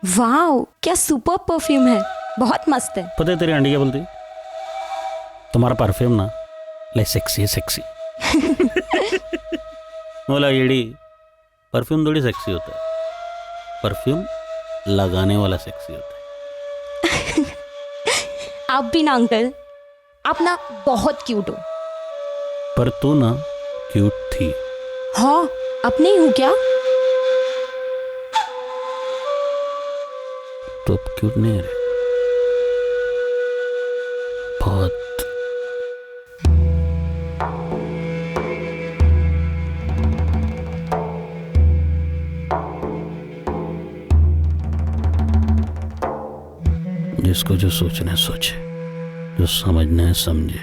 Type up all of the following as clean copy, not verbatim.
Wow, क्या super perfume है, बहुत मस्त है। पता है तेरी आंटी क्या बोलती है? तुम्हारा परफ्यूम ना ले सेक्सी है, सेक्सी। बोला येड़ी, परफ्यूम थोड़ी सेक्सी होता है, परफ्यूम लगाने वाला सेक्सी होता है। आप भी ना अंकल, आप ना बहुत क्यूट हो। पर तू ना क्यूट थी। हाँ, अब नहीं हूँ क्या? तो अब क्यूट नहीं रहे, बहुत। जिसको जो सोचना है सोचे, जो समझना है समझे,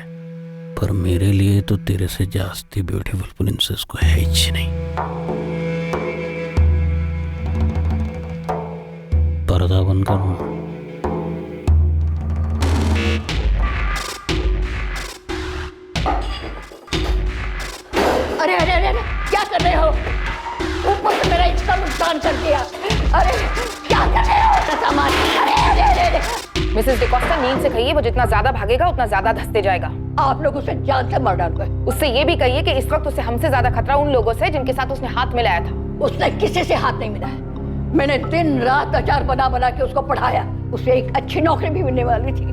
पर मेरे लिए तो तेरे से जास्ती ब्यूटीफुल प्रिंसेस को है ही नहीं। पर्दा बंद करो। अरे अरे अरे अरे, क्या कर रहे हो? ऊपर से मेरा इतना नुकसान कर दिया। अरे क्या कर रहे हो? सामान, अरे अरे अरे अरे। मिसेस डिकोस्टा, नील से कहिए वो जितना ज्यादा भागेगा उतना ज्यादा धंसते जाएगा। आप लोग उसे जान से मार डालोगे। उससे ये भी कहिए कि इस वक्त उसे हमसे ज्यादा खतरा उन लोगों से जिनके साथ उसने हाथ मिलाया था। उसने किसी से हाथ नहीं मिलाया। मैंने दिन रात अचार बना बना के उसको पढ़ाया। उसे एक अच्छी नौकरी भी मिलने वाली थी।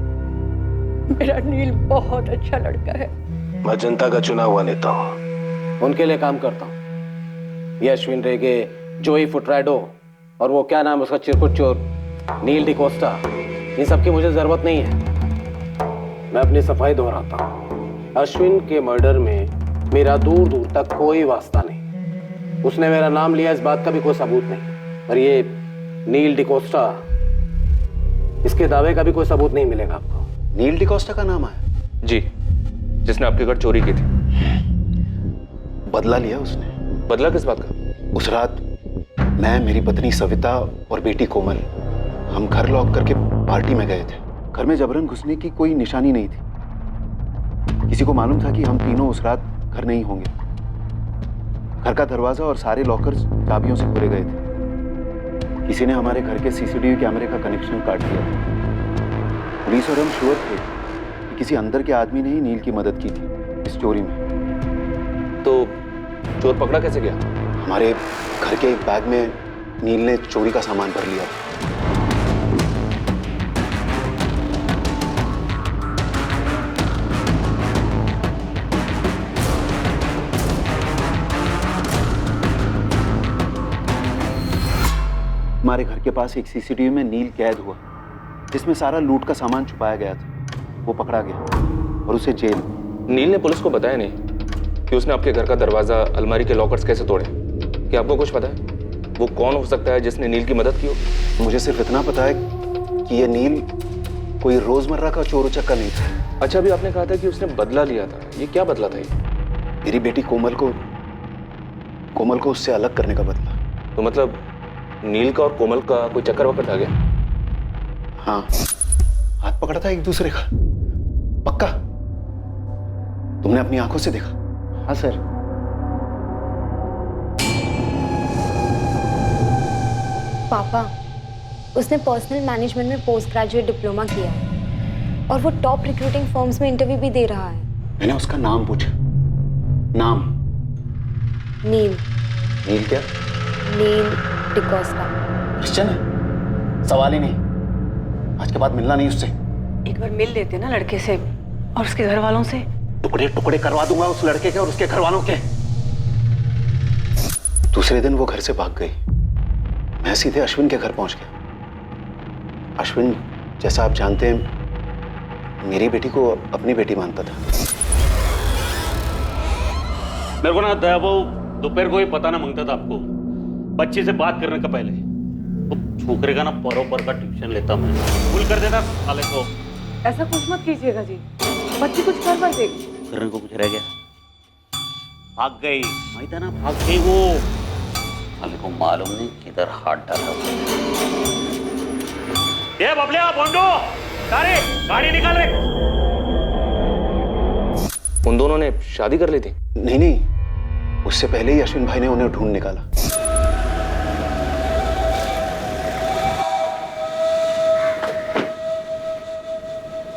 मेरा नील बहुत अच्छा लड़का है। मैं जनता का चुना हुआ नेता हूँ, उनके लिए काम करता हूँ। ये अश्विन रेगे, जोई फुटराडो और वो क्या नाम उसका चिरकुट चोर नील डिकोस्टा, इन सब की मुझे जरूरत नहीं है। मैं अपनी सफाई दोहराता हूँ। अश्विन के मर्डर में मेरा दूर दूर तक कोई वास्ता नहीं। उसने मेरा नाम लिया, इस बात का भी कोई सबूत नहीं। और ये नील डिकोस्टा, इसके दावे का भी कोई सबूत नहीं मिलेगा आपको। नील डिकोस्टा का नाम आया? जी, जिसने आपके घर चोरी की थी। बदला लिया उसने। बदला किस बात का? उस रात मैं, मेरी पत्नी सविता और बेटी कोमल, हम घर लॉक करके पार्टी में गए थे। घर में जबरन घुसने की कोई निशानी नहीं थी। किसी को मालूम था कि हम तीनों उस रात घर नहीं होंगे। घर का दरवाजा और सारे लॉकर्स चाबियों से खोले गए थे। किसी ने हमारे घर के सीसीटीवी कैमरे का कनेक्शन काट दिया था। पुलिस और हम श्योर थे कि किसी अंदर के आदमी ने ही नील की मदद की थी इस चोरी में। तो चोर पकड़ा कैसे गया? हमारे घर के एक बैग में नील ने चोरी का सामान भर लिया। हमारे घर के पास एक सीसीटीवी में नील कैद हुआ, जिसमें सारा लूट का सामान छुपाया गया था। वो पकड़ा गया और उसे जेल। नील ने पुलिस को बताया नहीं कि उसने आपके घर का दरवाजा, अलमारी के लॉकर्स कैसे तोड़े? क्या आपको कुछ पता है वो कौन हो सकता है जिसने नील की मदद की हो? मुझे सिर्फ इतना पता है कि ये नील कोई रोजमर्रा का चोर उचक्का नहीं था। अच्छा, अभी आपने कहा था कि उसने बदला लिया था। ये क्या बदला था ये? मेरी बेटी कोमल को उससे अलग करने का बदला। तो मतलब नील का और कोमल का कोई चक्कर वक्कर आ गया? हाँ, हाथ पकड़ा था एक दूसरे का, पक्का। तुमने अपनी आंखों से देखा? हाँ सर। पापा, उसने पर्सनल मैनेजमेंट में पोस्ट ग्रेजुएट डिप्लोमा किया है और वो टॉप रिक्रूटिंग फर्म्स में इंटरव्यू भी दे रहा है। मैंने उसका नाम पूछा। नाम? नील। नील क्या? नील डिकोस्टा। क्रिश्चियन है? सवाल ही नहीं। आज के बाद मिलना नहीं उससे। एक बार मिल लेते ना लड़के से और उसके घर वालों से। टुकड़े टुकड़े करवा दूंगा उस लड़के के और उसके घर वालों के। दूसरे दिन वो घर से भाग गई। मैं सीधे अश्विन के घर पहुंच गया। अश्विन, जैसा आप जानते हैं, मेरी बेटी को अपनी बेटी मानता था। मेरे को ना दया वो दोपहर को ही पता ना मांगता था आपको, बच्चे से बात करने का पहले। वो छोकरे का ना परोपर का ट्यूशन लेता मैं, भूल कर देता साले को। ऐसा कुछ मत कीजिएगा जी, बच्ची कुछ कर मत देगी। करने को कुछ रह गया? भाग गई, माहित है ना, भाग गई वो। साले को मालूम नहीं किधर हाथ डाला। ये बबलिया, बोंडो, गाड़ी निकाल रे। उन दोनों ने शादी कर ली थी? नहीं, उससे पहले ही अश्विन भाई ने उन्हें ढूंढ निकाला।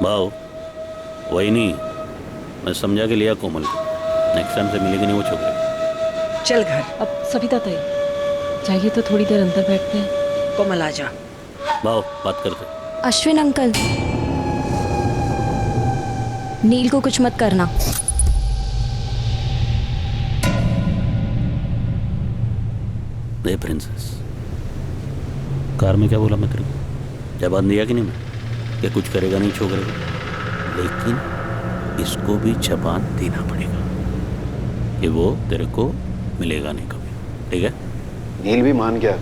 भाव वही नहीं, मैं समझा के लिया कोमल को, नेक्स्ट टाइम से मिलेगी नहीं वो छोकरी। चल घर। अब सविता ताई चाहिए तो थोड़ी देर अंदर बैठते हैं। कोमल आ जा। भाव बात करते। अश्विन अंकल, नील को कुछ मत करना। दे प्रिंसेस, कार में क्या बोला मैं तेरे को? जवाब दिया कि नहीं मैं कि कुछ करेगा नहीं छोकरे को, लेकिन इसको भी जवाब देना पड़ेगा कि वो तेरे को मिलेगा नहीं कभी, ठीक है? नील भी मान गया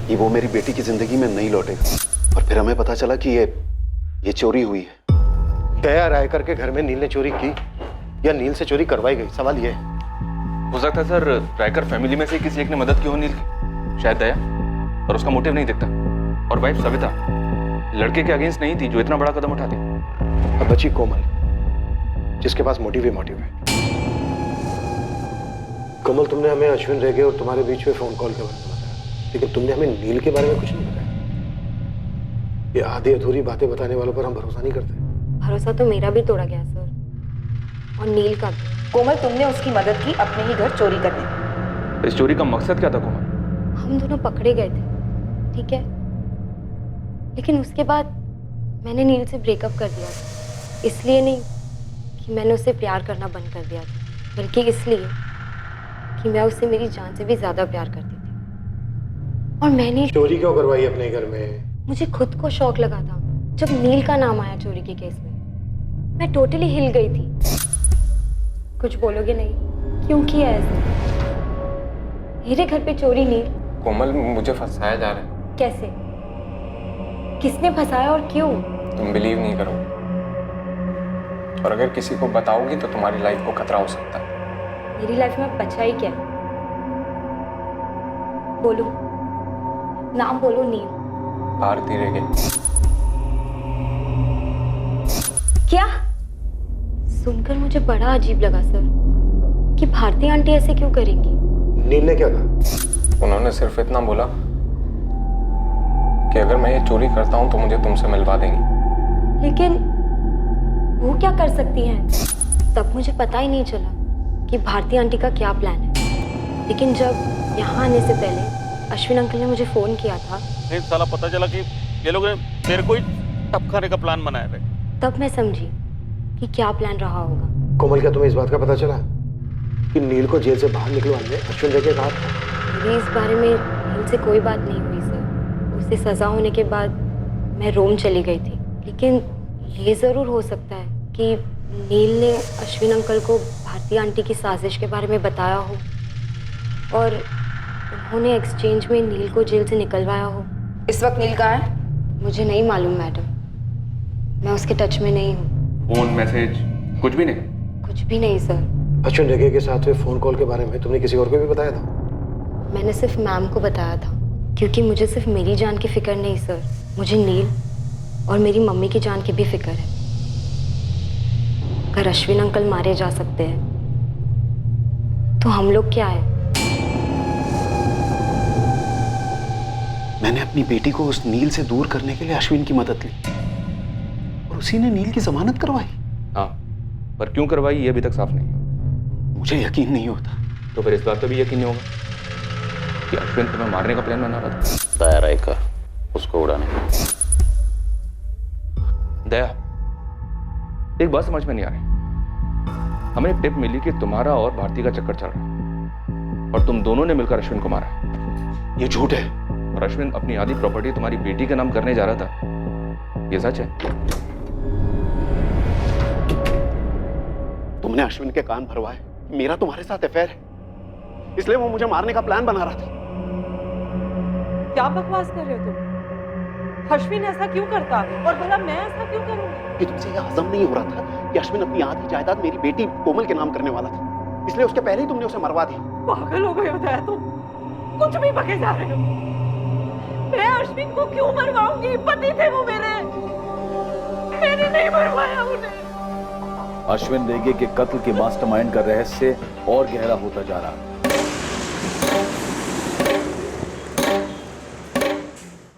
कि वो मेरी बेटी की जिंदगी में नहीं लौटेगा, और फिर हमें पता चला कि ये चोरी हुई है। दया राय करके घर में नील ने चोरी की या नील से चोरी करवाई गई, सवाल ये है। हो सकता है सर रायकर फैमिली में से किसी एक ने मदद की हो नील की, शायद दया, और उसका मोटिव नहीं दिखता। और वाइफ सविता लड़के के अगेंस्ट नहीं थी जो इतना बड़ा कदम उठाती। अब बची कोमल, जिसके पास मोटिव ही मोटिव है। कोमल, तुमने हमें अश्विन रेगे और तुम्हारे बीच में फोन कॉल के बारे में बताया, लेकिन तुमने हमें नील के बारे में कुछ नहीं बताया। ये आधी अधूरी बातें बताने वालों पर हम भरोसा नहीं करते। भरोसा तो मेरा भी तोड़ा गया सर, और नील का भी। कोमल, तुमने उसकी मदद की अपने ही घर चोरी करने में। इस चोरी का मकसद क्या था कोमल? हम दोनों पकड़े गए थे, ठीक है, लेकिन उसके बाद मैंने नील से ब्रेकअप कर दिया था। इसलिए नहीं कि मैंने उसे प्यार करना बंद कर दिया था, बल्कि इसलिए कि मैं उससे मेरी जान से भी ज्यादा प्यार करती थी। और मैंने चोरी क्यों करवाई अपने घर में? मुझे खुद को शौक लगा था जब नील का नाम आया चोरी के केस में। मैं टोटली हिल गई थी। कुछ बोलोगे नहीं? क्यों किया ऐसे? मेरे घर पे चोरी नील? कोमल, मुझे फंसाया जा रहा है। कैसे? किसने फंसाया और क्यों? तुम बिलीव नहीं करोगे, और अगर किसी को बताओगी तो तुम्हारी लाइफ को खतरा हो सकता है। मेरी लाइफ में बचा ही क्या है? बोलो, नाम बोलो। नील? भारती रेगे। क्या? सुनकर मुझे बड़ा अजीब लगा सर, कि भारती आंटी ऐसे क्यों करेंगी? नील ने क्या कहा? उन्होंने सिर्फ इतना बोला कि अगर मैं ये चोरी करता हूं तो मुझे तुमसे मिलवा देंगी। लेकिन वो क्या कर सकती हैं? तब मुझे पता ही नहीं चला कि भारती आंटी का क्या प्लान है। लेकिन जब यहाँ आने से पहले अश्विन अंकल ने मुझे फोन किया था, नहीं साला पता चला कि ये लोग तेरे को ही टपकाने का प्लान बनाया थे। तब मैं समझी कि क्या प्लान रहा होगा। कोमल, क्या तुम्हें इस बात का पता चला कि नील को जेल से बाहर निकलवाने अश्विन रेगे कहा था? मेरी इस बारे में नील से कोई बात नहीं हुई सर। उसे सजा होने के बाद मैं रोम चली गई थी। लेकिन ये ज़रूर हो सकता है कि नील ने अश्विन अंकल को भारती आंटी की साजिश के बारे में बताया हो, और उन्होंने एक्सचेंज में नील को जेल से निकलवाया हो। इस वक्त नील कहाँ है? मुझे नहीं मालूम मैडम, मैं उसके टच में नहीं हूँ। फोन मैसेज कुछ भी नहीं? कुछ भी नहीं सर। अश्विन रेगे के साथ हुए फोन कॉल के बारे में तुमने किसी और को भी बताया था? मैंने सिर्फ मैम को बताया था, क्योंकि मुझे सिर्फ मेरी जान की फिक्र नहीं सर, मुझे नील और मेरी मम्मी की जान की भी फिक्र है। अगर अश्विन अंकल मारे जा सकते हैं तो हम लोग क्या है? मैंने अपनी बेटी को उस नील से दूर करने के लिए अश्विन की मदद ली, और उसी ने नील की जमानत करवाई। हाँ, पर क्यों करवाई ये अभी तक साफ नहीं है। मुझे यकीन नहीं होता। तो फिर इस बात पर भी यकीन नहीं होगा कि अश्विन तुम्हें मारने का प्लान बना रहा था। दया राय का उसको उड़ाने का। दया, एक बात समझ में नहीं आ रही। हमें एक टिप मिली कि तुम्हारा और भारती का चक्कर चल रहा है, और तुम दोनों ने मिलकर अश्विन को मारा है। ये झूठ है। और अश्विन अपनी आधी प्रॉपर्टी तुम्हारी बेटी के नाम करने जा रहा था, ये सच है? तुमने अश्विन के कान भरवाए मेरा तुम्हारे साथ अफेयर है, इसलिए वो मुझे मारने का प्लान बना रहा था। क्या बकवास कर रहे हो तुम? अश्विन ऐसा क्यों करता और भला मैं ऐसा क्यों करूंगी? कि तुमसे यह हजम नहीं हो रहा था कि अश्विन अपनी आधी जायदाद मेरी बेटी कोमल के नाम करने वाला था, इसलिए उसके पहले ही तुमने उसे मरवा दिया। पागल हो गए हो दया तुम, कुछ भी बके जा रहे हो। मैं अश्विन को क्यों मरवाऊंगी? पति थे वो मेरे, मैंने नहीं मरवाया उन्हें। अश्विन रेगे के कत्ल के मास्टरमाइंड का रहस्य और गहरा होता जा रहा है,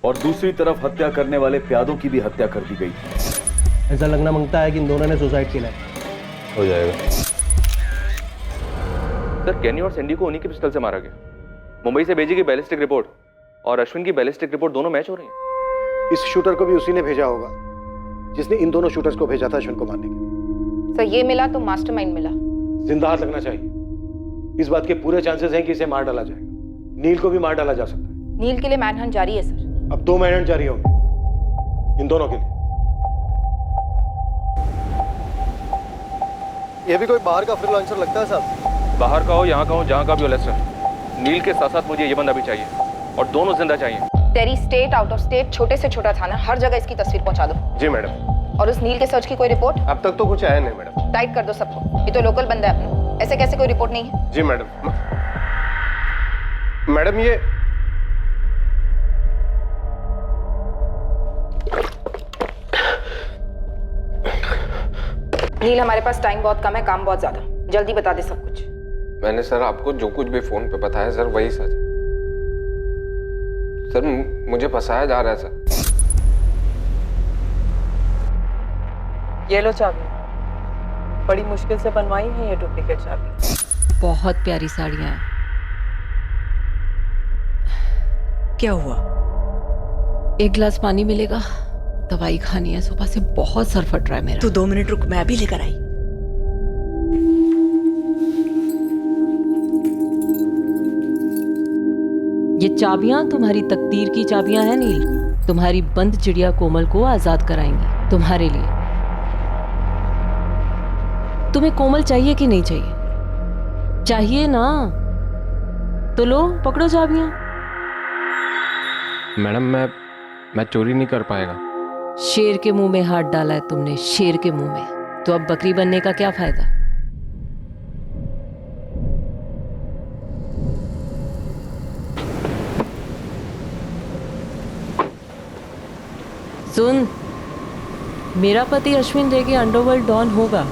और दूसरी तरफ हत्या करने वाले प्यादों की भी हत्या कर दी गई। ऐसा लगना मांगता है कि इन दोनों ने सुसाइड किया है। हो जाएगा सर। केनी और सैंडी को उन्हीं के पिस्टल से मारा गया। मुंबई से भेजी गई बैलिस्टिक रिपोर्ट और अश्विन की बैलिस्टिक रिपोर्ट दोनों मैच हो रही हैं। इस शूटर को भी उसी ने भेजा होगा जिसने इन दोनों शूटर्स को भेजा था अश्विन को मारने के लिए। सर ये मिला तो मास्टरमाइंड मिला। जिंदा हाथ लगना चाहिए। इस बात के पूरे चांसेस हैं कि इसे मार डाला जाएगा। नील को भी मार डाला जा सकता है। नील के लिए मैनहंट जारी है सर। अब 2 मैनहंट जारी होंगे इन दोनों के लिए। ये भी कोई बाहर का फ्रीलांसर लगता है साहब। बाहर का हो, यहाँ का हो, जहाँ का भी हो लेस्टर, नील के साथ साथ मुझे ये बंदा भी चाहिए और दोनों जिंदा चाहिए। टेरी स्टेट, आउट ऑफ स्टेट, छोटे से छोटा थाना, हर जगह इसकी तस्वीर पहुंचा दो। जी मैडम। और उस नील के सर्च की कोई रिपोर्ट? अब तक तो कुछ आया नहीं मैडम। टाइट कर दो सबको, ये तो लोकल बंदा है अपना, ऐसे कैसे कोई रिपोर्ट नहीं है? जी मैडम। मैडम ये नील हमारे पास टाइम बहुत कम है, काम बहुत ज्यादा, जल्दी बता दे सब कुछ। मैंने सर आपको जो कुछ भी फोन पे बताया सर वही सच। सर मुझे फंसाया जा रहा है सर। ये लो चाबी, बड़ी मुश्किल से बनवाई है ये डुप्लीकेट चाबी। बहुत प्यारी साड़ियां हैं। क्या हुआ? एक गिलास पानी मिलेगा? दवाई खानी है, सुबह से बहुत सर फट रहा है मेरा। तू 2 मिनट रुक, मैं भी लेकर आई। ये चाबियां तुम्हारी तकदीर की चाबियां हैं नील। तुम्हारी बंद चिड़िया कोमल को आजाद कराएंगी तुम्हारे लिए। तुम्हें कोमल चाहिए कि नहीं चाहिए? चाहिए ना? तो लो पकड़ो चाबियां। मैडम मैं चोरी नहीं कर पाएगा। शेर के मुंह में हाथ डाला है तुमने, शेर के मुंह में, तो अब बकरी बनने का क्या फायदा? सुन, मेरा पति अश्विन रेगे अंडरवर्ल्ड डॉन होगा,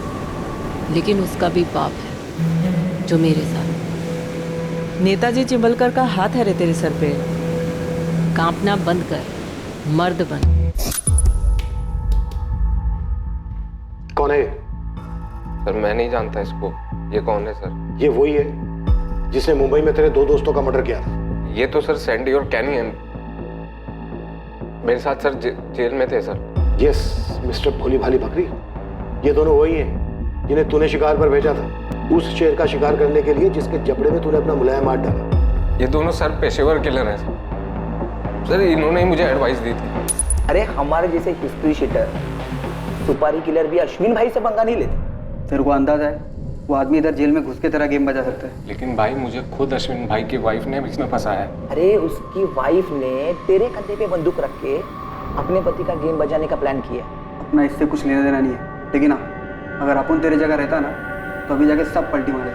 लेकिन उसका भी बाप है जो मेरे साथ। नेताजी चिंबलकर का हाथ है रे तेरे सर पे। कांपना बंद कर, मर्द बन। कौन है? सर मैं नहीं जानता इसको। ये कौन है सर? ये वही है जिसने मुंबई में तेरे 2 दोस्तों का मर्डर किया था। ये तो सर सैंडी और कैनी हैं। मेरे साथ सर जेल में थे सर। यस मिस्टर भोली भाली बकरी, ये दोनों वही हैं जिन्हें तूने शिकार पर भेजा था, उस शेर का शिकार करने के लिए जिसके जबड़े में तूने अपना मुलायम हाथ डाला। ये दोनों सर पेशेवर किलर हैं सर। इन्होंने ही मुझे एडवाइस दी थी। अरे हमारे जैसे हिस्ट्री शीटर, सुपारी किलर भी अश्विन भाई से पंगा नहीं लेते। तेरे को अंदाजा है वो आदमी इधर जेल में घुस के तेरा गेम बजा सकता है? लेकिन भाई मुझे खुद अश्विन भाई की वाइफ ने इसमें फंसाया है। अरे उसकी वाइफ ने तेरे कंधे पे बंदूक रख के अपने पति का गेम बजाने का प्लान किया। अपना इससे कुछ लेना देना नहीं है, लेकिन हाँ अगर अपन तेरी जगह रहता ना तो अभी जाके सब पलटी मारे।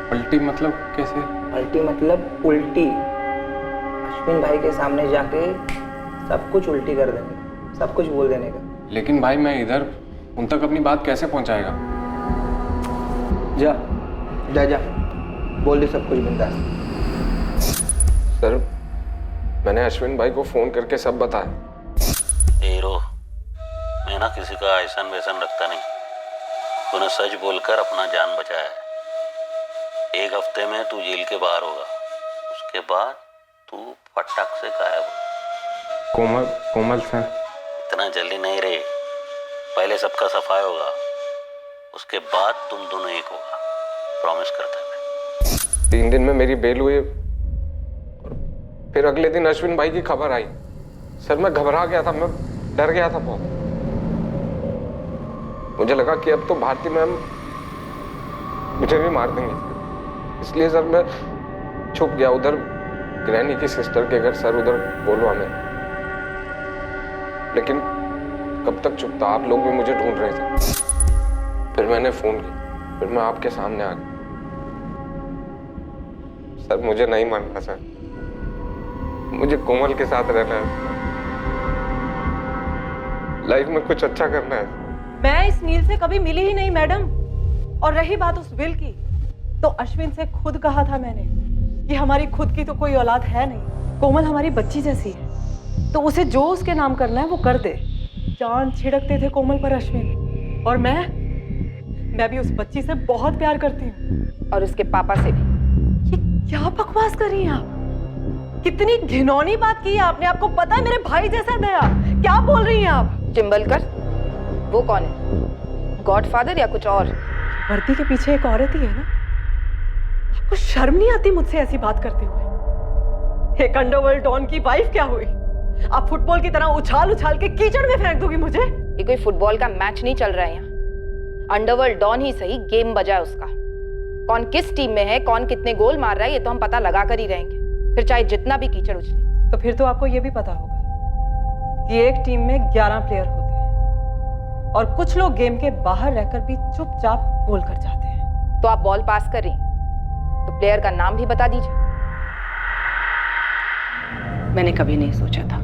पलटी मतलब कैसे? पलटी मतलब उल्टी। अश्विन भाई के सामने जाके सब कुछ उल्टी कर देने, सब कुछ बोल देने का। लेकिन भाई मैं इधर उन तक अपनी बात कैसे पहुंचाएगा? जा जा जा बोल दे सब कुछ बिंदास। सर मैंने अश्विन भाई को फोन करके सब बताया। हीरो, मैं ना किसी का ऐसन वैसन रखता नहीं। तूने सच बोलकर अपना जान बचाया है। 1 हफ्ते में तू जेल के बाहर होगा, उसके बाद तू फटाक से गायब हो। कोमल सर इतना जल्दी नहीं रहे, पहले सबका सफाई होगा, उसके बाद तुम दोनों एक होगा, प्रॉमिस करता हूं मैं। 3 दिन में मेरी बेल हुई और फिर अगले दिन अश्विन भाई की खबर आई। सर मैं घबरा गया था, मैं डर गया था बहुत। मुझे लगा कि अब तो भारती मैम मुझे भी मार देंगे, इसलिए सर मैं छुप गया उधर ग्रैनी की सिस्टर के घर। सर उधर बोलवा में, लेकिन कब तक छुपता, आप लोग भी मुझे ढूंढ रहे थे। फिर मैंने फोन किया, फिर मैं आपके सामने आ गया। सर मुझे नहीं मानना सर, मुझे कोमल के साथ रहना है, लाइफ में कुछ अच्छा करना है। मैं इस नील से कभी मिली ही नहीं मैडम। और रही बात उस बिल की, तो अश्विन से खुद कहा था मैंने कि हमारी खुद की तो कोई औलाद है नहीं, कोमल हमारी बच्ची जैसी है, तो उसे जो उसके नाम करना है वो कर दे। जान छिड़कते थे कोमल पर अश्विन, और मैं भी उस बच्ची से बहुत प्यार करती हूँ, और उसके पापा से भी। ये क्या बकवास कर रही हैं आप? कितनी घिनौनी बात की है आपने। आपको पता है मेरे भाई जैसा है दया। क्या बोल रही हैं आप? चिंबलकर वो कौन है? गॉडफादर या कुछ और? वर्दी के पीछे एक औरत ही है ना। आपको शर्म नहीं आती मुझसे ऐसी बात करते हुए? एक अंडरवर्ल्ड डॉन की वाइफ क्या हुई? आप फुटबॉल की तरह उछाल उछाल के कीचड़ में फेंक दोगी मुझे? ये कोई फुटबॉल का मैच नहीं चल रहा है यहाँ। अंडरवर्ल्ड डॉन ही सही, गेम बजा है उसका। कौन किस टीम में है, कौन कितने गोल मार रहा है, ये तो हम पता लगा कर ही रहेंगे, फिर चाहे जितना भी कीचड़ उछले। तो फिर तो आपको ये भी पता होगा कि एक टीम में 11 प्लेयर होते हैं और कुछ लोग गेम के बाहर रहकर भी चुपचाप गोल कर जाते हैं। तो आप बॉल पास कर रही हैं, तो प्लेयर का नाम भी बता दीजिए। मैंने कभी नहीं सोचा था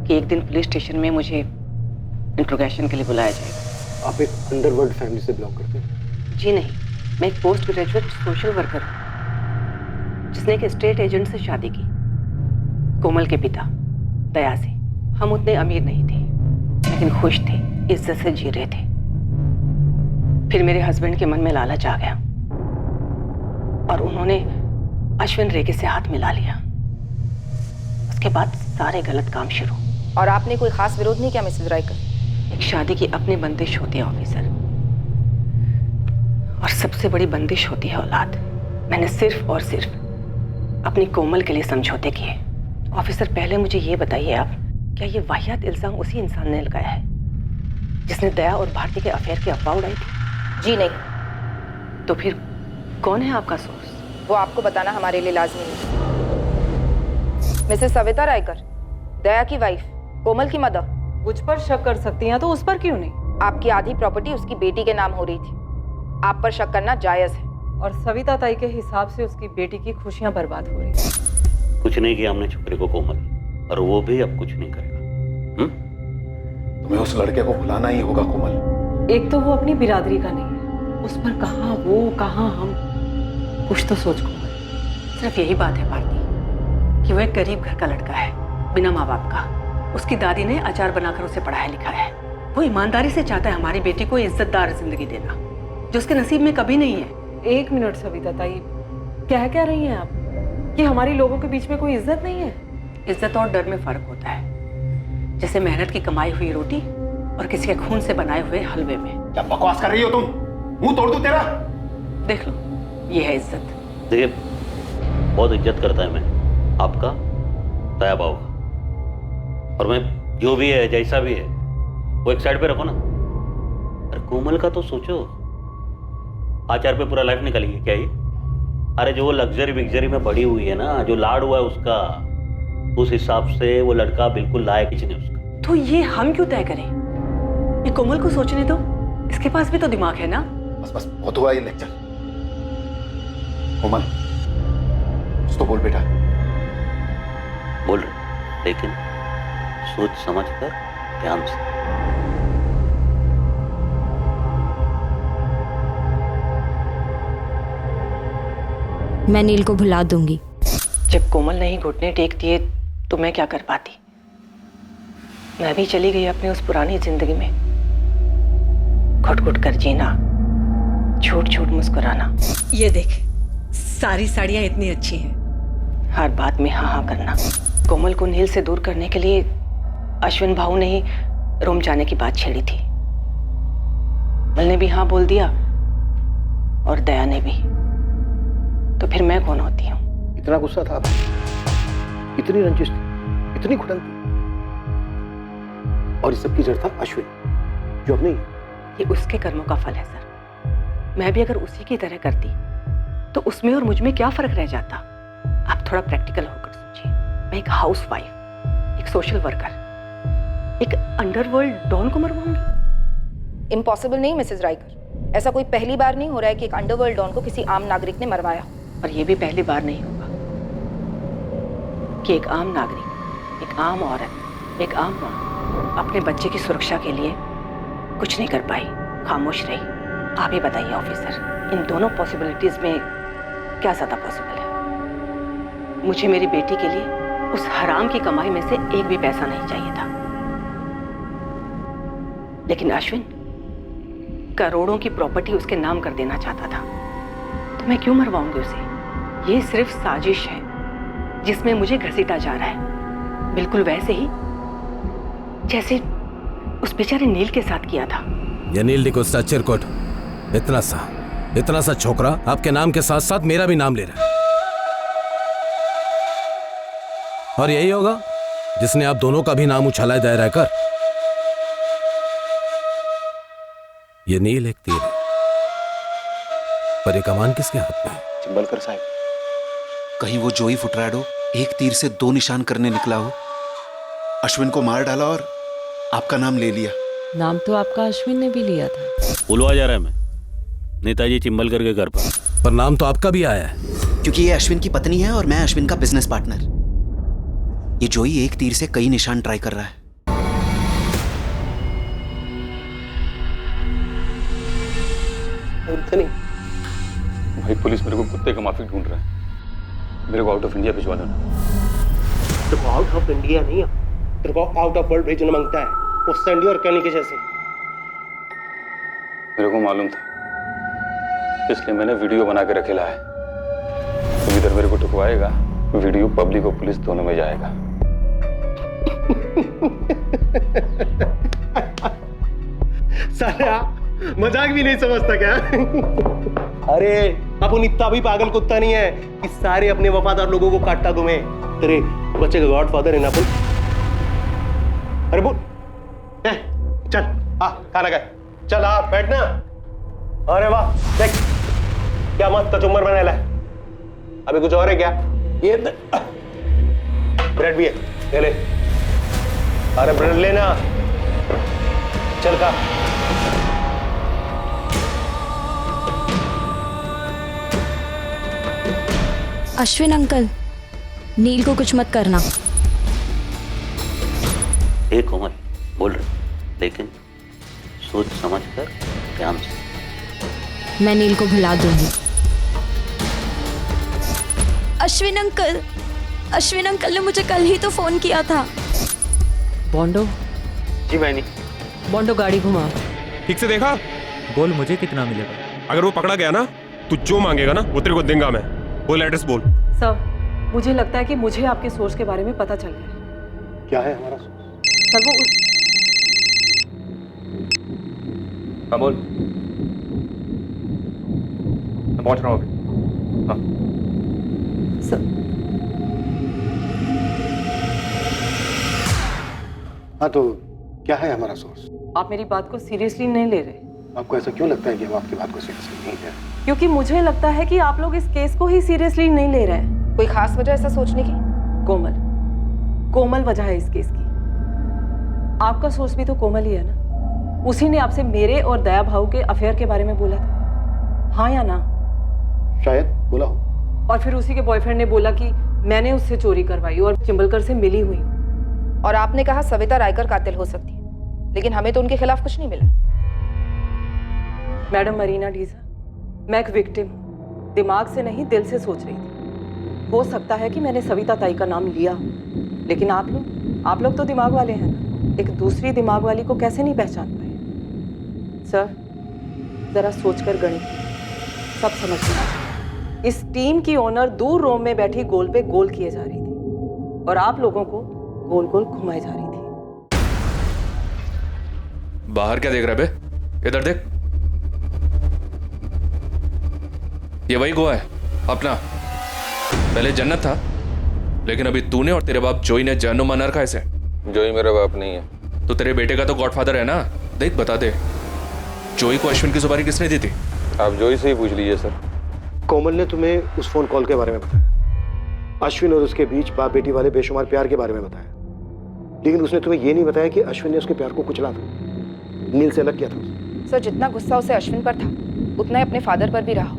कि एक दिन पुलिस स्टेशन में मुझे इंट्रोगेशन के लिए बुलाया जाएगा। आप एक अंडरवर्ल्ड फैमिली से बिलोंग करते हैं? जी नहीं, मैं एक पोस्ट ग्रेजुएट सोशल वर्कर हूँ जिसने एक स्टेट एजेंट से शादी की, कोमल के पिता दया से। हम उतने अमीर नहीं थे लेकिन खुश थे, इज्जत से जी रहे थे। फिर मेरे हस्बैंड के मन में लालच आ गया और उन्होंने अश्विन रेगे से हाथ मिला लिया। उसके बाद सारे गलत काम शुरू। और आपने कोई खास विरोध नहीं किया मिसेस रायकर? एक शादी की अपनी बंदिश होती है ऑफिसर, और सबसे बड़ी बंदिश होती है औलाद। मैंने सिर्फ और सिर्फ अपनी कोमल के लिए समझौते किए। ऑफिसर पहले मुझे ये बताइए आप, क्या ये वाहियात इल्जाम उसी इंसान ने लगाया है जिसने दया और भारती के अफेयर की अफवाह उड़ाई थी? जी नहीं। तो फिर कौन है आपका सोर्स? वो आपको बताना हमारे लिए लाजमी नहीं। मिसेस सविता रायकर, दया की वाइफ, कोमल की मदर। मुझ पर शक कर सकती हैं तो उस पर क्यों नहीं? आपकी आधी प्रॉपर्टी उसकी बेटी के नाम हो रही थी, आप पर शक करना जायज है। और सविता ताई के हिसाब से उसकी बेटी की खुशियां बर्बाद हो रही हैं। कुछ नहीं किया हमने छोकरे को कोमल, और वो भी अब कुछ नहीं करेगा। तुम्हें उस लड़के को बुलाना ही होगा कोमल। एक तो वो अपनी बिरादरी का नहीं है, उस पर कहाँ वो कहाँ हम। कुछ तो सोच कोमल। सिर्फ यही बात है भारती कि वो एक गरीब घर का लड़का है, बिना माँ बाप का। उसकी दादी ने अचार बनाकर उसे पढ़ाया लिखाया है। वो ईमानदारी से चाहता है हमारी बेटी को इज्जतदार जिंदगी देना, जो उसके नसीब में कभी नहीं है। एक मिनट सविता ताई, क्या रही हैं आप कि हमारी लोगों के बीच में कोई इज्जत नहीं है? इज्जत और डर में फर्क होता है, जैसे मेहनत की कमाई हुई रोटी और किसी के खून से बनाए हुए हलवे में। क्या बकवास कर रही हो तुम? मुंह तोड़ दूं तेरा? देख लो, ये है इज्जत। देखिए, बहुत इज्जत करता है मैं आपका, दया भाव का, और मैं जो भी है जैसा भी है वो एक साइड पे रखो ना। अरे कोमल का तो सोचो, आचार पे पूरा लाइफ निकलेगी क्या ये? अरे जो वो लग्जरी विग्जरी में बड़ी हुई है ना, जो लाड हुआ है उसका, उस हिसाब से वो लड़का बिल्कुल लायक ही नहीं उसका। तो ये हम क्यों तय करें? ये कोमल को सोचने दो, इसके पास भी तो दिमाग है ना। बस बहुत हुआ ये लेक्चर। कोमल, कुछ तो बोल बेटा। बोल रहे, लेकिन सोच समझ कर, ध्यान से। मैं नील को भुला दूंगी। जब कोमल ने ही घुटने टेक दिए तो मैं क्या कर पाती? मैं भी चली गई अपनी उस पुरानी जिंदगी में, घुट घुट कर जीना, झूठ झूठ मुस्कुराना। ये देख, सारी साड़ियाँ इतनी अच्छी हैं। हर बात में हाँ हाँ करना। कोमल को नील से दूर करने के लिए अश्विन भाऊ ने ही रोम जाने की बात छेड़ी थी। मल ने भी हाँ बोल दिया और दया ने भी। तो फिर मैं कौन होती हूँ? इतना गुस्सा था, इतनी रंजिश थी, इतनी घुटन थी, और इस सब की जड़ था अश्विन, जो अब नहीं। ये उसके कर्मों का फल है सर। मैं भी अगर उसी की तरह करती तो उसमें और मुझ में क्या फर्क रह जाता? आप थोड़ा प्रैक्टिकल होकर सोचिए। मैं एक हाउसवाइफ, एक सोशल वर्कर, एक अंडरवर्ल्ड डॉन को मरवाऊंगी? इम्पॉसिबल नहीं मिसेस राइकर, ऐसा कोई पहली बार नहीं हो रहा है कि एक अंडरवर्ल्ड डॉन को किसी आम नागरिक ने मरवाया। और ये भी पहली बार नहीं होगा कि एक आम नागरिक, एक आम औरत, एक आम माँ अपने बच्चे की सुरक्षा के लिए कुछ नहीं कर पाई, खामोश रही। आप ही बताइए ऑफिसर, इन दोनों पॉसिबिलिटीज में क्या ज्यादा पॉसिबल है? मुझे मेरी बेटी के लिए उस हराम की कमाई में से एक भी पैसा नहीं चाहिए था। लेकिन अश्विन करोड़ों की प्रॉपर्टी उसके नाम कर देना चाहता था, तो मैं क्यों मरवाऊंगी उसे? ये सिर्फ साजिश है जिसमें मुझे घसीटा जा रहा है, बिल्कुल वैसे ही जैसे उस बेचारे नील के साथ किया था। ये नील डिकोस्टा चिरकुट इतना सा छोकरा आपके नाम के साथ साथ मेरा भी नाम ले रहा है, और यही होगा जिसने आप दोनों का भी नाम उछाला है दायरा कर। ये नील एक तीर है, पर ये कमान किसके हाथ में है? चिंबलकर साहब, कहीं वो जोई फुटराडो एक तीर से 2 निशान करने निकला हो, अश्विन को मार डाला और आपका नाम ले लिया। नाम तो आपका अश्विन ने भी लिया था। बुलवा जा रहा है मैं नेताजी चिंबलकर के घर पर नाम तो आपका भी आया है। क्योंकि ये अश्विन की पत्नी है और मैं अश्विन का बिजनेस पार्टनर। ये जोई एक तीर से कई निशान ट्राई कर रहा है। भाई पुलिस मेरे को कुत्ते का माफिक ढूंढ रहा है, मेरे को आउट ऑफ इंडिया भिजवा देना। तेरे को आउट ऑफ इंडिया नहीं, तेरे को आउट ऑफ वर्ल्ड भेजना मांगता है, वो सैंडी और कैनी के जैसे। मेरे को मालूम था, इसलिए मैंने वीडियो बना के रखेला है। तुम इधर मेरे को टुकवाएगा, वीडियो पब्लिक और पुलिस दोनों में जाएगा। साला मजाक भी नहीं समझता क्या? अरे अपन इतना भी पागल कुत्ता नहीं है कि सारे अपने वफादार लोगों को काटता घूमे। तेरे बच्चे का गॉडफादर है ना अपन। अरे बोल, चल खाना खाए, चल बैठना। अरे वाह, देख क्या मस्त कचुम्बर बनाया है। अभी कुछ और है क्या? ये ब्रेड भी है, ये ले। अरे ब्रेड लेना, चल खा। अश्विन अंकल, नील को कुछ मत करना। एक कोमल बोल रहे, लेकिन सोच समझ कर ध्यान से। मैं नील को भुला दूंगी। अश्विन अंकल ने मुझे कल ही तो फोन किया था। बॉन्डो। जी मैंने। बॉन्डो गाड़ी घुमा। ठीक से देखा? बोल मुझे कितना मिलेगा? अगर वो पकड़ा गया ना, तू जो मांगेगा ना वो तेरे को देंगा मैं। बोल एड्रेस बोल। सर, मुझे लगता है कि मुझे आपके सोर्स के बारे में पता चल गया है। क्या है हमारा सोर्स? सर वो हाँ बोल। मैं पहुंच रहा हूँ अभी। हाँ। हाँ तो क्या है हमारा सोर्स? आप मेरी बात को सीरियसली नहीं ले रहे। आपको ऐसा क्यों लगता है कि हम आपकी बात को सीरियसली नहीं ले रहे? क्योंकि मुझे लगता है कि आप लोग इस केस को ही सीरियसली नहीं ले रहे हैं। कोई खास वजह ऐसा सोचने की? कोमल वजह है इस केस की। आपका सोर्स भी तो कोमल ही है ना। उसी ने आपसे मेरे और दया भाऊ के अफेयर के बारे में बोला था, हाँ या ना? शायद बोला हो। और फिर उसी के बॉयफ्रेंड ने बोला कि मैंने उससे चोरी करवाई और चिंबलकर से मिली हुई हूँ। और आपने कहा सविता रायकर कातिल हो सकती है, लेकिन हमें तो उनके खिलाफ कुछ नहीं मिला। मैडम मरीना डीजा, मैं एक विक्टिम हूँ, दिमाग से नहीं दिल से सोच रही थी। हो सकता है कि मैंने सविता ताई का नाम लिया, लेकिन आप लोग तो दिमाग वाले हैं ना। एक दूसरी दिमाग वाली को कैसे नहीं पहचान पाए? सर जरा सोचकर गणित सब समझ में आया। इस टीम की ओनर दूर रोम में बैठी गोल पे गोल किए जा रही थी और आप लोगों को गोल गोल घुमाई जा रही थी। बाहर क्या देख रहा है बे? इधर देख। ये वही गोवा है अपना। पहले जन्नत था, लेकिन अभी तूने और तेरे बाप जोई ने जहन्नुम बना रखा है इसे। जोई मेरा बाप नहीं है। तो तेरे बेटे का तो गॉडफादर है ना। देख बता दे, जोई को अश्विन की सुपारी किसने दी थी? आप जोई से ही पूछ लीजिए सर। कोमल ने तुम्हें उस फोन कॉल के बारे में बताया, अश्विन और उसके बीच बाप बेटी वाले बेशुमार प्यार के बारे में बताया, लेकिन उसने तुम्हें यह नहीं बताया कि अश्विन ने उसके प्यार को कुचला था, नील से अलग किया था। सर जितना गुस्सा उसे अश्विन पर था, उतना ही अपने फादर पर भी रहा हो,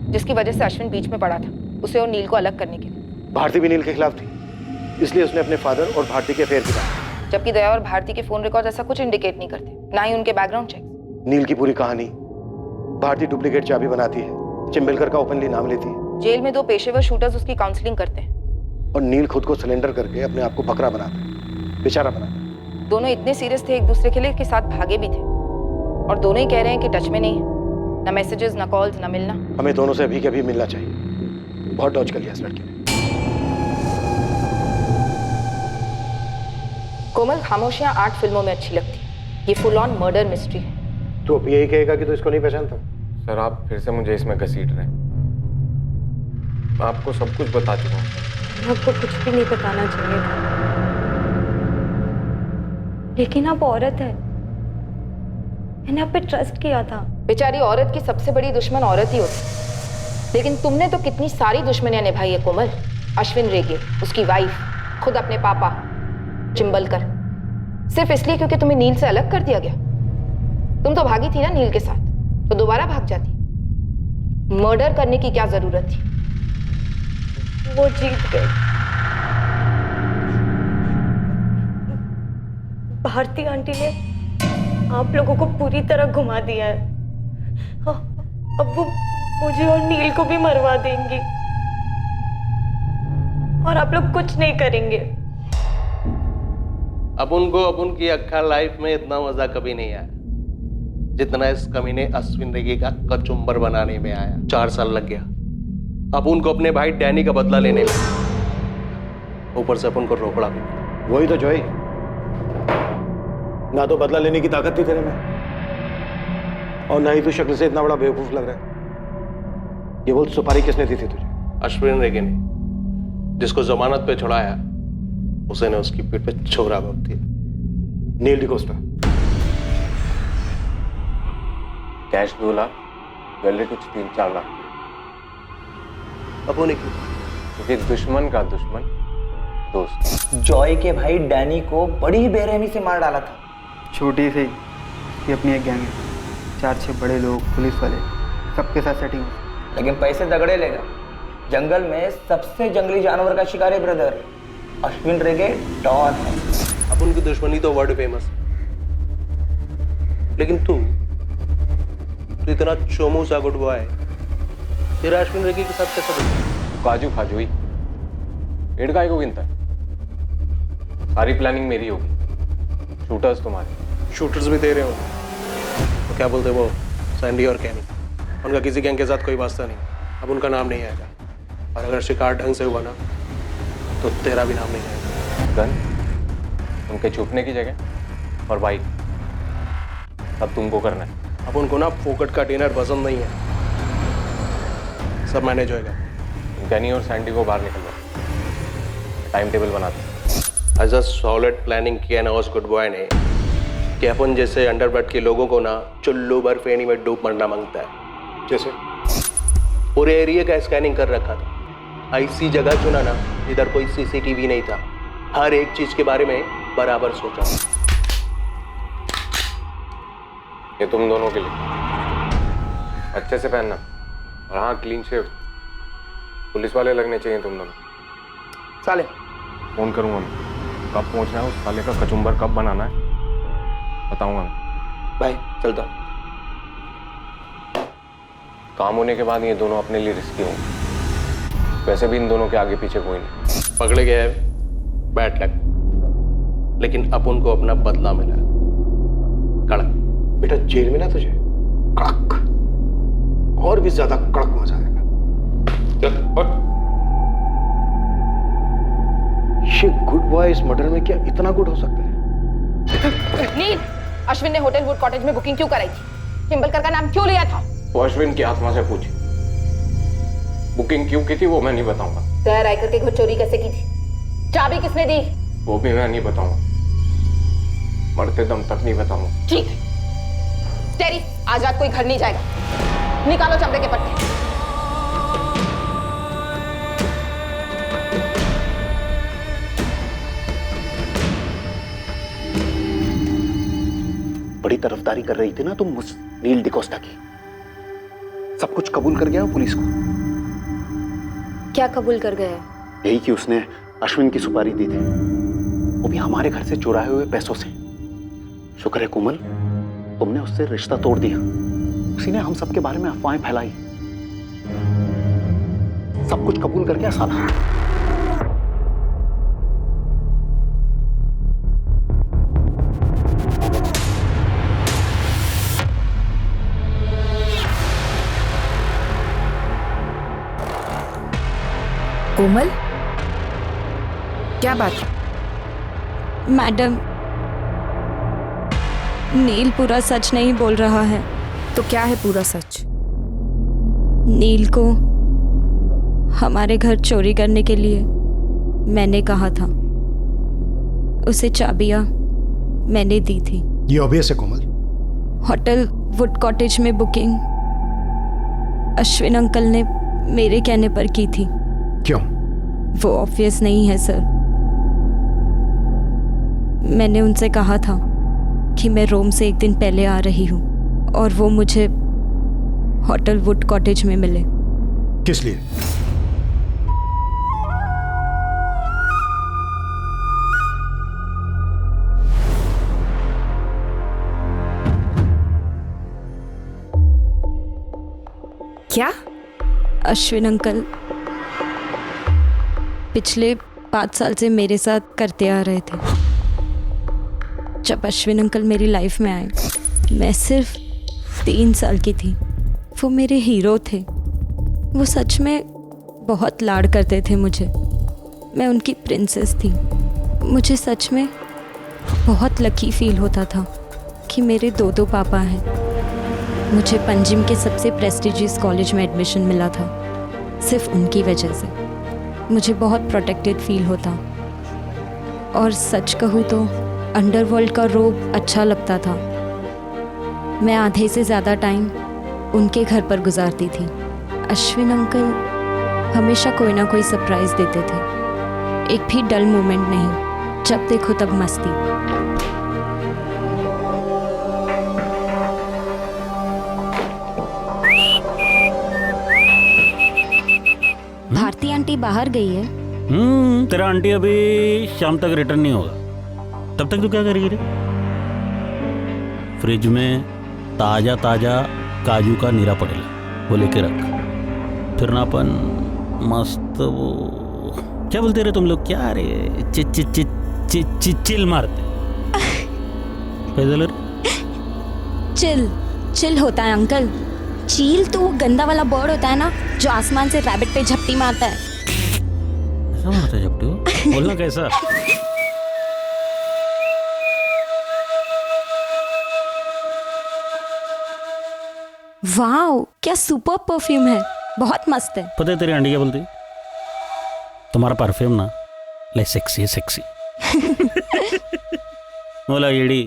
जिसकी वजह से अश्विन बीच में पड़ा था उसे और नील को अलग करने के लिए। भारती भी नील के खिलाफ थी, इसलिए उसने अपने फादर और भारती के अफेयर की बात। जबकि दया और भारती के फोन रिकॉर्ड ऐसा कुछ इंडिकेट नहीं करते, ना ही उनके बैकग्राउंड चेक। नील की पूरी कहानी, भारती डुप्लीकेट चाबी बनाती है, चिंबलकर का ओपनली नाम लेती है। जेल में 2 पेशेवर शूटर्स उसकी काउंसलिंग करते हैं और नील खुद को सिलेंडर करके अपने आप को बकरा बनाता है, बेचारा बनाता है। दोनों इतने सीरियस थे एक दूसरे के लिए कि साथ भागे भी थे। और दोनों ही कह रहे हैं कि टच में नहीं है, ना मैसेजेस, ना कॉल्स, ना मिलना। हमें दोनों से अभी के अभी मिलना चाहिए। बहुत डॉज कर लिया इस लड़के ने। कोमल, खामोशियां 8 फिल्मों में अच्छी लगती, ये फुल ऑन मर्डर मिस्ट्री है। तो अब यही कहेगा कि तो इसको नहीं पहचानता? सर आप फिर से मुझे इसमें घसीट रहे हैं। मैं आपको सब कुछ बता चुका हूँ। आपको कुछ भी नहीं बताना चाहिए था, लेकिन आप औरत है, मैंने आप पे ट्रस्ट किया था। बेचारी औरत की सबसे बड़ी दुश्मन औरत ही होती, लेकिन तुमने तो कितनी सारी दुश्मनियां निभाई है कोमल। अश्विन रेगे, उसकी वाइफ, खुद अपने पापा चिंबलकर, सिर्फ इसलिए क्योंकि तुम्हें नील से अलग कर दिया गया। तुम तो भागी थी ना नील के साथ, तो दोबारा भाग जाती। मर्डर करने की क्या जरूरत थी? वो जीत गए। भारती आंटी ने आप लोगों को पूरी तरह घुमा दिया है। अब वो मुझे और नील को भी मरवा देंगी और आप लोग कुछ नहीं करेंगे। अपन को अपन की अक्खा लाइफ में इतना मजा कभी नहीं आया जितना इस कमीने अश्विन रेगे का कचुम्बर बनाने में आया। 4 साल लग गया अपन को अपने भाई डैनी का बदला लेने में, ऊपर से अपन को रोकड़ा भी। वही तो जॉय, ना तो बदला लेने की ताकत थी तेरे में, और ना ही तू शक्ल से इतना बड़ा बेवकूफ लग रहा है। ये बोल, सुपारी किसने दी थी तुझे? अश्विन रेगे ने, जिसको जमानत पे छुड़ाया उसे ने उसकी पीठ पे छोरा भोग दिया। नील डिकोस्टा। कैश 2 लाख, ज्वेलरी कुछ 3-4 लाख। अब उन्हें क्यों? क्योंकि दुश्मन का दुश्मन दोस्त। जॉय के भाई डैनी को बड़ी ही बेरहमी से मार डाला था। छोटी सी ये अपनी एक गैंग है, 4-6 बड़े लोग, पुलिस वाले, सबके साथ सेटिंग। लेकिन पैसे तगड़े लेगा। जंगल में सबसे जंगली जानवर का शिकार है ब्रदर, अश्विन रेगे डॉन है। अब उनकी दुश्मनी तो वर्ल्ड फेमस, लेकिन तू इतना चोमू सा गुड बॉय तेरा अश्विन रेगे के साथ कैसा बना? काजू खाजू ही डेढ़ गाय को गिनता है। सारी प्लानिंग मेरी होगी, शूटर्स तुम्हारे। शूटर्स भी दे रहे हो तो क्या बोलते वो सैंडी और कैनी, उनका किसी गैंग के साथ कोई वास्ता नहीं। अब उनका नाम नहीं आएगा, और अगर शिकार ढंग से हुआ ना तो तेरा भी नाम नहीं आएगा। गन उनके छुपने की जगह और बाइक अब तुमको करना है। अब उनको ना फोकट का डिनर पसंद नहीं है, सब मैनेज होएगा। गनी और सैंडी को बाहर निकल जाओ, टाइम टेबल बनाते। एज अ सॉलिड प्लानिंग किया ना उस गुड बॉय ने कि अपन जैसे अंडरवर्ल्ड के लोगों को ना चुल्लू भर फेनी में डूब मरना मांगता है। जैसे पूरे एरिया का स्कैनिंग कर रखा था, ऐसी जगह चुना ना इधर कोई सीसीटीवी नहीं था, हर एक चीज के बारे में बराबर सोचा। ये तुम दोनों के लिए, अच्छे से पहनना, और हाँ क्लीन शेव। पुलिस वाले लगने चाहिए तुम दोनों। साले फोन करूंगा मैं, कब पहुंचना है उस साले का कचुम्बर कब बनाना है बताऊंगा मैं। भाई चलता। काम होने के बाद ये दोनों अपने लिए रिस्की होंगे। वैसे भी इन दोनों के आगे पीछे कोई नहीं। पकड़े गए बैड लक, लेकिन अब उनको अपना बदला मिला। कड़क बेटा, जेल में ना तुझे कड़क, और भी ज्यादा कड़क मजा आएगा। ये गुड बॉय इस मर्डर में क्या इतना गुड हो सकता है? नील, अश्विन ने होटल वुड कॉटेज में बुकिंग क्यों कराई थी? चिंबलकर का नाम क्यों लिया था? वो अश्विन की आत्मा से पूछी, बुकिंग क्यों की थी वो मैं नहीं बताऊंगा। तय रायकर के घर चोरी कैसे की थी? चाबी किसने दी? वो भी मैं नहीं बताऊंगा, मरते दम तक नहीं बताऊंगा। ठीक है टेरी, आज रात कोई घर नहीं जाएगा। निकालो चमड़े के पट्टे। बड़ी तरफदारी कर रही थी ना तुम उस नील डिकोस्टा की, सब कुछ कबूल कर गया पुलिस को। क्या कबूल कर गया? यही कि उसने अश्विन की सुपारी दी थी, वो भी हमारे घर से चुराए हुए पैसों से। शुक्र है कोमल, तुमने उससे रिश्ता तोड़ दिया। उसी ने हम सबके बारे में अफवाहें फैलाई। सब कुछ कबूल कर गया साला। कोमल, क्या बात? मैडम, नील पूरा सच नहीं बोल रहा है। तो क्या है पूरा सच? नील को हमारे घर चोरी करने के लिए मैंने कहा था। उसे चाबियां मैंने दी थी। ये ऑब्वियस है कोमल। होटल वुड कॉटेज में बुकिंग अश्विन अंकल ने मेरे कहने पर की थी। क्यों? वो ऑब्वियस नहीं है सर। मैंने उनसे कहा था कि मैं रोम से एक दिन पहले आ रही हूँ और वो मुझे होटल वुड कॉटेज में मिले। किस लिए? क्या? अश्विन अंकल पिछले 5 साल से मेरे साथ करते आ रहे थे। जब अश्विन अंकल मेरी लाइफ में आए, मैं सिर्फ 3 साल की थी। वो मेरे हीरो थे। वो सच में बहुत लाड करते थे मुझे। मैं उनकी प्रिंसेस थी। मुझे सच में बहुत लकी फील होता था कि मेरे 2 पापा हैं। मुझे पंजिम के सबसे प्रेस्टिजियस कॉलेज में एडमिशन मिला था सिर्फ उनकी वजह से। मुझे बहुत प्रोटेक्टेड फील होता। और सच कहूँ तो अंडरवर्ल्ड का रोब अच्छा लगता था। मैं आधे से ज़्यादा टाइम उनके घर पर गुजारती थी। अश्विन अंकल हमेशा कोई ना कोई सरप्राइज़ देते थे। एक भी डल मोमेंट नहीं। जब देखो तब मस्ती। भारती आंटी बाहर गई है। तेरा आंटी अभी शाम तक रिटर्न नहीं होगा। तब तक तू क्या करेगी रे? फ्रिज में ताजा ताजा काजू का नीरा पड़ेगा, वो लेके रख। फिर ना अपन मस्त वो क्या बोलते रहे तुम लोग, क्या रे, चिल मारते। चिल चिल होता है अंकल। चील तो वो गंदा वाला बर्ड होता है ना, जो आसमान से रैबिट पे झपटी मारता है। ऐसा मारता है झपटी? बोलना कैसा? वाओ, क्या सुपर परफ्यूम है। बहुत मस्त है। पता है तेरी आंटी क्या बोलती? तुम्हारा परफ्यूम ना लाइक सेक्सी है, सेक्सी। बोला येड़ी,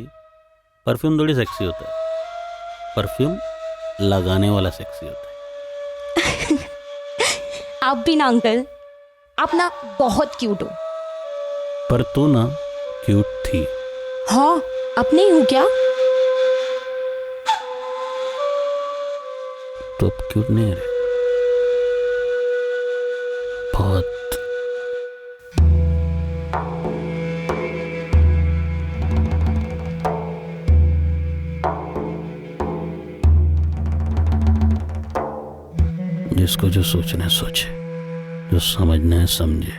परफ्यूम थोड़ी सेक्सी होता है। परफ्यूम लगाने वाला सेक्सी होता है। आप भी ना अंकल, आप ना बहुत क्यूट हो। पर तू ना क्यूट थी। हाँ, अब नहीं हूँ क्या? तो अब क्यूट नहीं रहे। बहुत। जिसको जो सोचना है सोचे, जो समझना है समझे।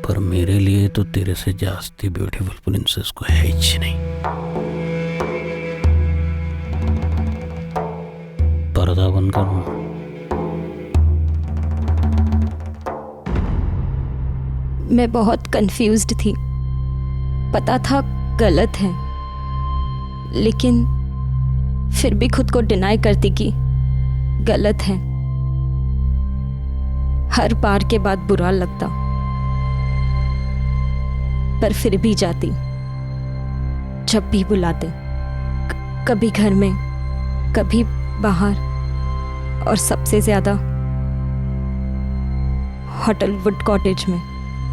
पर मेरे लिए तो तेरे से जास्ती ब्यूटीफुल प्रिंसेस को है ही नहीं। पर्दा बंद करो। मैं बहुत कंफ्यूज्ड थी। पता था गलत है, लेकिन फिर भी खुद को डिनाई करती कि गलत है। हर बार के बाद बुरा लगता, पर फिर भी जाती जब भी बुलाते। कभी घर में, कभी बाहर, और सबसे ज्यादा होटल वुड कॉटेज में।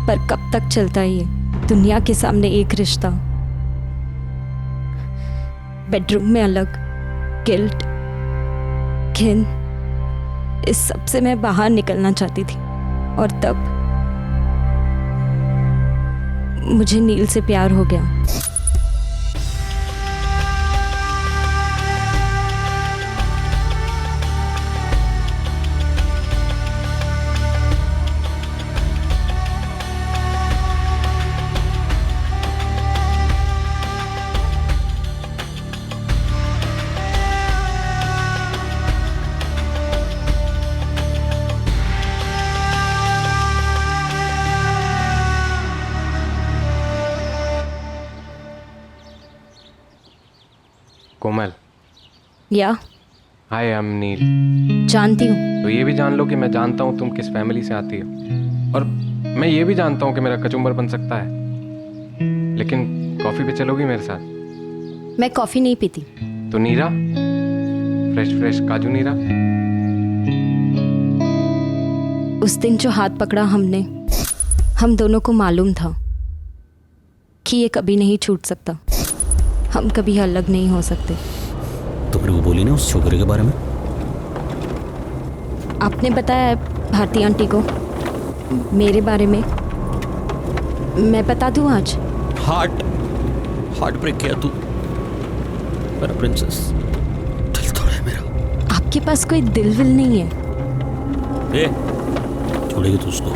पर कब तक चलता ये दुनिया के सामने एक रिश्ता? बेडरूम में अलग, गिल्ट, घिन, इस सब से मैं बाहर निकलना चाहती थी। और तब मुझे नील से प्यार हो गया। कोमल, या हाय आई एम नील। जानती हूँ। तो ये भी जान लो कि मैं जानता हूँ तुम किस फैमिली से आती हो, और मैं ये भी जानता हूँ कि मेरा कचुम्बर बन सकता है, लेकिन कॉफी पे चलोगी मेरे साथ? मैं कॉफी नहीं पीती। तो नीरा, फ्रेश फ्रेश काजू नीरा। उस दिन जो हाथ पकड़ा हमने, हम दोनों को मालूम था कि ये कभी नहीं छूट सकता, हम कभी अलग नहीं हो सकते। तो मेरे को बोली ना उस छोकरे के बारे में? आपने बताया भारती आंटी को मेरे बारे में, मैं बता दूं आज? हार्ट ब्रेक किया तू मेरा प्रिंसेस, दिल तोड़ा है मेरा। आपके पास कोई दिल विल नहीं है। ए, छोड़ेगी तू उसको?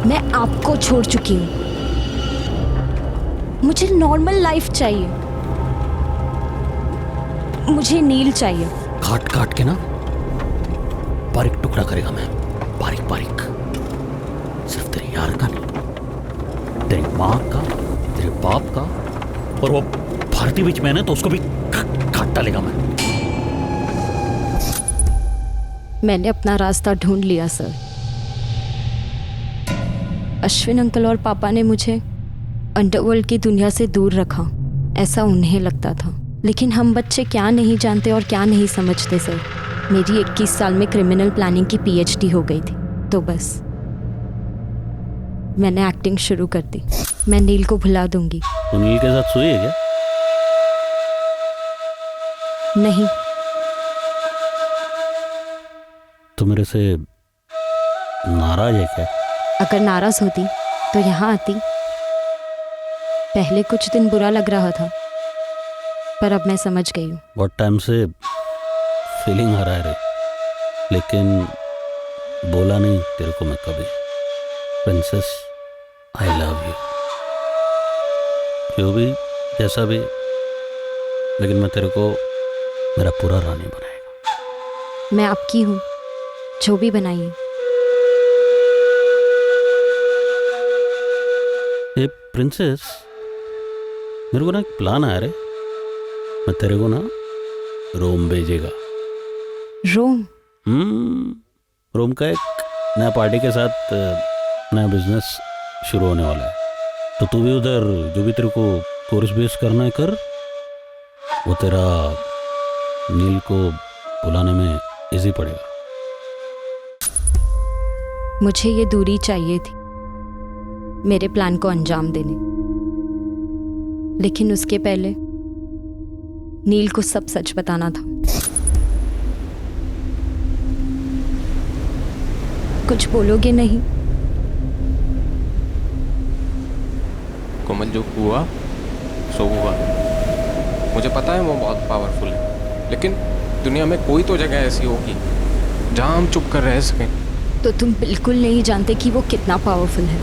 मैं आपको छोड़ चुकी हूँ, मुझे नॉर्मल लाइफ चाहिए, मुझे नील चाहिए। काट के ना बारीक टुकड़ा करेगा मैं, बारीक, सिर्फ तेरे यार का नहीं, तेरी माँ का, तेरे बाप का, और वो भारती बीच में है ना तो उसको भी काट डालेगा मैं। मैंने अपना रास्ता ढूंढ लिया सर। अश्विन अंकल और पापा ने मुझे अंडरवर्ल्ड की दुनिया से दूर रखा, ऐसा उन्हें लगता था, लेकिन हम बच्चे क्या नहीं जानते और क्या नहीं समझते सर। मेरी 21 साल में क्रिमिनल प्लानिंग की PhD हो गई थी, तो बस मैंने एक्टिंग शुरू कर दी। मैं नील को भुला दूंगी। तो नील के साथ सोई है क्या? नहीं। तो मेरे से नाराज है क्या? अगर नाराज होती तो यहाँ आती। पहले कुछ दिन बुरा लग रहा था, पर अब मैं समझ गई हूँ। बहुत टाइम से फीलिंग आ रहा है रे, लेकिन बोला नहीं तेरे को मैं कभी। Princess, I love you. जो भी जैसा भी, लेकिन मैं तेरे को मेरा पूरा रानी बनाएगा। मैं आपकी हूँ, जो भी बनाइए। ए प्रिंसेस, मेरे को ना एक प्लान आया रे, मैं तेरे को ना रोम भेजेगा। रोम? रोम का एक नया पार्टी के साथ नया बिजनेस शुरू होने वाला है, तो तू भी उधर जो भी तेरे को कोर्स बेस करना है कर। वो तेरा नील को बुलाने में इजी पड़ेगा। मुझे ये दूरी चाहिए थी मेरे प्लान को अंजाम देने, लेकिन उसके पहले नील को सब सच बताना था। कुछ बोलोगे नहीं? कोमल, जो हुआ सो हुआ। मुझे पता है वो बहुत पावरफुल है, लेकिन दुनिया में कोई तो जगह ऐसी होगी जहां हम चुप कर रह सकें। तो तुम बिल्कुल नहीं जानते कि वो कितना पावरफुल है।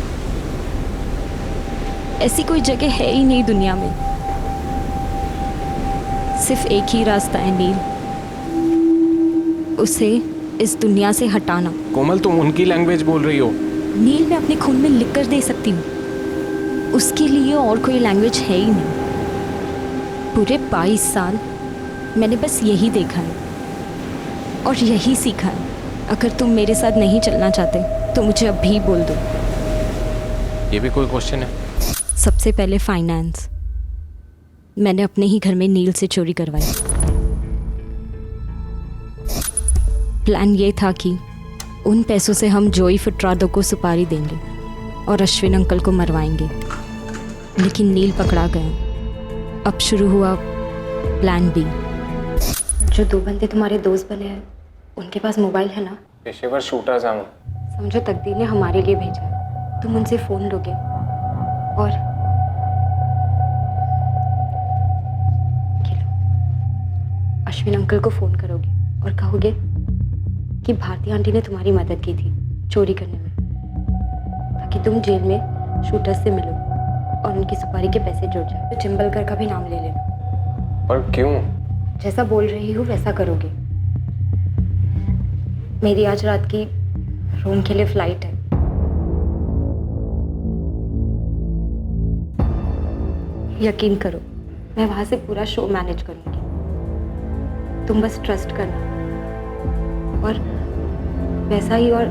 ऐसी कोई जगह है ही नहीं दुनिया में। सिर्फ एक ही रास्ता है नील, उसे इस दुनिया से हटाना। कोमल, तुम उनकी लैंग्वेज बोल रही हो। नील मैं अपने खून में लिख कर दे सकती हूँ, उसके लिए और कोई लैंग्वेज है ही नहीं। पूरे 22 साल मैंने बस यही देखा है और यही सीखा है। अगर तुम मेरे साथ नहीं चलना चाहते तो मुझे अभी बोल दो। ये भी कोई क्वेश्चन है? सबसे पहले फाइनेंस। मैंने अपने ही घर में नील से चोरी करवाई। प्लान ये था कि उन पैसों से हम जोई फुटरादो को सुपारी देंगे और अश्विन अंकल को मरवाएंगे, लेकिन नील पकड़ा गया। अब शुरू हुआ प्लान बी। जो 2 बंदे तुम्हारे दोस्त बने हैं, उनके पास मोबाइल है ना? पेशेवर शूटर्स हैं। समझो तकदीर ने हमारे लिए भेजा है। तुम उनसे फ़ोन लोगे और अश्विन अंकल को फ़ोन करोगे और कहोगे कि भारती आंटी ने तुम्हारी मदद की थी चोरी करने में, ताकि तुम जेल में शूटर्स से मिलो और उनकी सुपारी के पैसे जुड़ जाए। तो चिंबलकर का भी नाम ले लेना। पर क्यों? जैसा बोल रही हूँ वैसा करोगे। मेरी आज रात की रोम के लिए फ्लाइट है। यकीन करो, मैं वहां से पूरा शो मैनेज करूंगी। तुम बस ट्रस्ट करना और वैसा ही और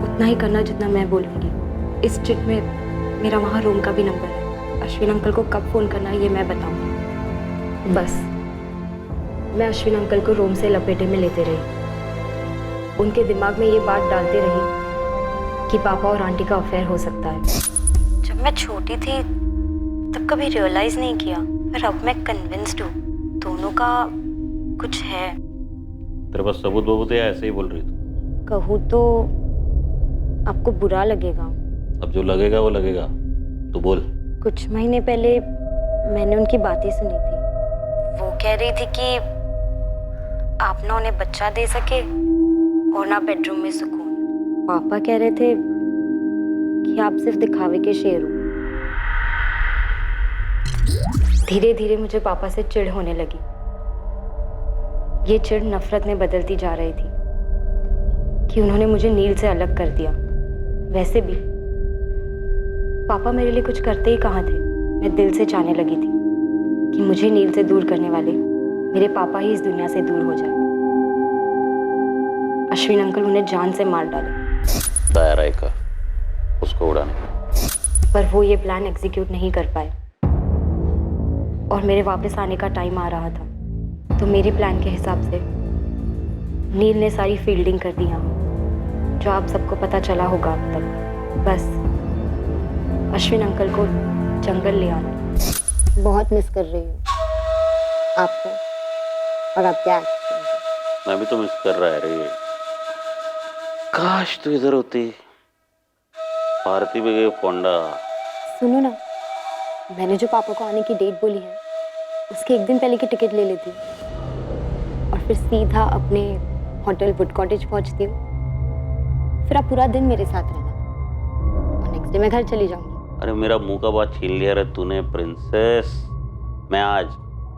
उतना ही करना जितना मैं बोलूँगी। इस चिट में मेरा वहाँ रूम का भी नंबर है। अश्विन अंकल को कब फ़ोन करना है ये मैं बताऊँगी। बस मैं अश्विन अंकल को रूम से लपेटे में लेते रही, उनके दिमाग में ये बात डालते रही कि पापा और आंटी का अफेयर हो सकता है। जब मैं छोटी थी तब कभी रियलाइज़ नहीं किया, पर अब मैं कन्विंस्ड हूँ दोनों का कुछ है। तेरे पास सबूत बबूत है या ऐसे ही बोल रही तू? कहूँ तो आपको बुरा लगेगा। अब जो लगेगा वो लगेगा, तू बोल। कुछ महीने पहले मैंने उनकी बातें सुनी थी। वो कह रही थी कि आप ना उन्हें बच्चा दे सके और ना बेडरूम में सुकून। पापा कह रहे थे कि आप सिर्फ दिखावे के शेर हो। धीरे धीरे मुझे पापा से चिढ़ होने लगी। ये चिढ़ नफरत में बदलती जा रही थी कि उन्होंने मुझे नील से अलग कर दिया। वैसे भी पापा मेरे लिए कुछ करते ही कहाँ थे। मैं दिल से चाहने लगी थी कि मुझे नील से दूर करने वाले मेरे पापा ही इस दुनिया से दूर हो जाए। अश्विन अंकल उन्हें जान से मार डाले। दया रायकर उसको उड़ाने, पर वो ये प्लान एग्जीक्यूट नहीं कर पाए और मेरे वापस आने का टाइम आ रहा था। तो मेरे प्लान के हिसाब से नील ने सारी फील्डिंग कर दी यहाँ, जो आप सबको पता चला होगा अब तक। बस अश्विन अंकल को जंगल ले आना। बहुत मिस कर रही हूँ आपको और आपके एक्शन। मैं भी तो मिस कर रहा है रे। काश तू इधर होती। भारती भी गई फोंडा। सुनो ना, मैंने जो पापा को आने की डेट बोली है उसके एक दिन पहले की टिकट ले लेती हूँ और फिर सीधा अपने होटल वुड कॉटेज पहुँचती हूँ। फिर आप पूरा दिन मेरे साथ रहना और नेक्स्ट डे मैं घर चली जाऊँगी। अरे मेरा मुंह का बात छीन लिया रे तूने प्रिंसेस। मैं आज,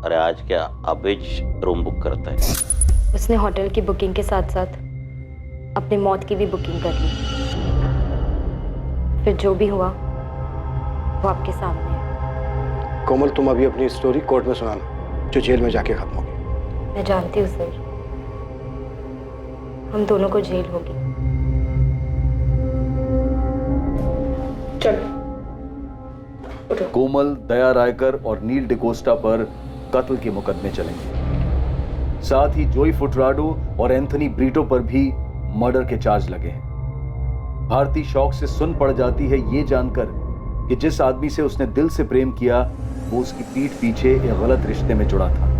अरे आज क्या, अबिज रूम बुक करता है। उसने होटल की बुकिंग के साथ साथ अपनी मौत की भी बुकिंग कर ली। फिर जो भी हुआ वो आपके सामने है। कोमल, तुम अभी अपनी स्टोरी कोर्ट में सुनाना, जो जेल में जाके खत्म होगी। मैं जानती हूँ सर, हम दोनों को जेल होगी। चलो। कोमल, दया रायकर और नील डिकोस्टा पर कत्ल के मुकदमे चलेंगे। साथ ही जोई फुटराडो और एंथनी ब्रीटो पर भी मर्डर के चार्ज लगे हैं। भारती शौक से सुन पड़ जाती है ये जानकर कि जिस आदमी से उसने दिल से प्रेम किया वो उसकी पीठ पीछे एक गलत रिश्ते में जुड़ा था।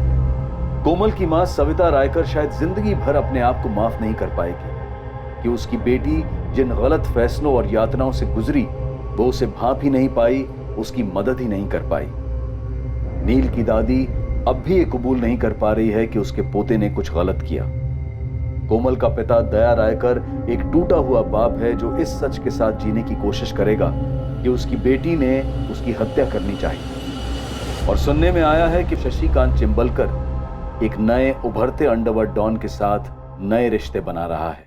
कोमल की मां सविता रायकर शायद जिंदगी भर अपने आप को माफ नहीं कर पाएगी कि उसकी बेटी जिन गलत फैसलों और यातनाओं से गुजरी वो उसे भांप ही नहीं पाई, उसकी मदद ही नहीं कर पाई। नील की दादी अब भी ये कबूल नहीं कर पा रही है कि उसके पोते ने कुछ गलत किया। कोमल का पिता दया रायकर एक टूटा हुआ बाप है जो इस सच के साथ जीने की कोशिश करेगा कि उसकी बेटी ने उसकी हत्या करनी चाहिए। और सुनने में आया है कि शशिकांत चिंबलकर एक नए उभरते अंडरवर्ल्ड डॉन के साथ नए रिश्ते बना रहा है।